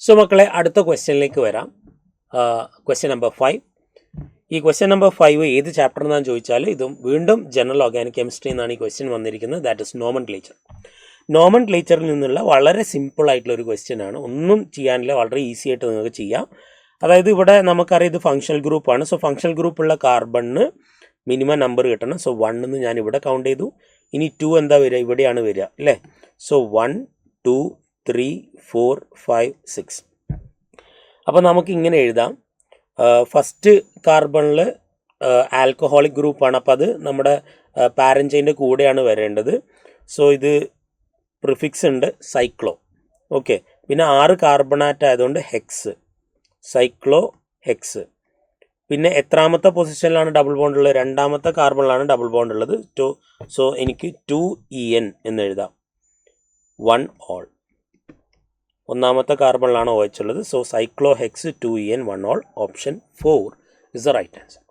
So മക്കളെ, അടുത്ത ക്വസ്റ്റ്യനിലേക്ക് വരാം. Question number 5. ഈ ക്വസ്റ്റ്യൻ നമ്പർ 5 ഏത് ചാപ്റ്റർ എന്നാണ് ചോദിച്ചാൽ ഇതും വീണ്ടും ജനറൽ ഓർഗാനിക് കെമിസ്ട്രി എന്നാണ് ഈ ക്വസ്റ്റ്യൻ വന്നിരിക്കുന്നത്. That is nomenclature. നോമൻക്ലേച്ചറിൽ നിന്നുള്ള വളരെ സിമ്പിൾ ആയിട്ടുള്ള ഒരു ക്വസ്റ്റ്യൻ ആണ്. ഒന്നും ചെയ്യാനില്ല, വളരെ ഈസി ആയിട്ട് നിങ്ങൾക്ക് ചെയ്യാം. അതായത് ഇവിടെ നമുക്കറിയാം ഇത് ഫങ്ഷണൽ ഗ്രൂപ്പാണ്. സോ ഫങ്ഷണൽ ഗ്രൂപ്പുള്ള കാർബണിന് മിനിമം നമ്പർ കിട്ടണം. സോ 1 എന്ന് ഞാൻ ഇവിടെ കൗണ്ട് ചെയ്തു. ഇനി 2 എന്താ വരിക? ഇവിടെയാണ് വരിക അല്ലേ? സോ 1 2 3 4 5 6. അപ്പോൾ നമുക്ക് ഇങ്ങനെ എഴുതാം. ഫസ്റ്റ് കാർബണിൽ ആൽക്കഹോളിക് ഗ്രൂപ്പാണ്. അപ്പോൾ അത് നമ്മുടെ പാരൻചൈൻ്റെ കൂടെയാണ് വരേണ്ടത്. സോ ഇത് പ്രിഫിക്സ് ഉണ്ട് സൈക്ലോ. ഓക്കെ, പിന്നെ 6 കാർബണാറ്റ് ആയതുകൊണ്ട് ഹെക്സ്, സൈക്ലോ ഹെക്സ്. പിന്നെ എത്രാമത്തെ പൊസിഷനിലാണ് ഡബിൾ ബോണ്ട് ഉള്ളത്? രണ്ടാമത്തെ കാർബണിലാണ് ഡബിൾ ബോണ്ട് ഉള്ളത്. സോ എനിക്ക് 2En എന്ന് എഴുതാം. 1 ഓൾ. ഒന്നാമത്തെ കാർബണിലാണ് OH ഉള്ളത്. So cyclohex 2En 1 ol. Option 4 is the right answer.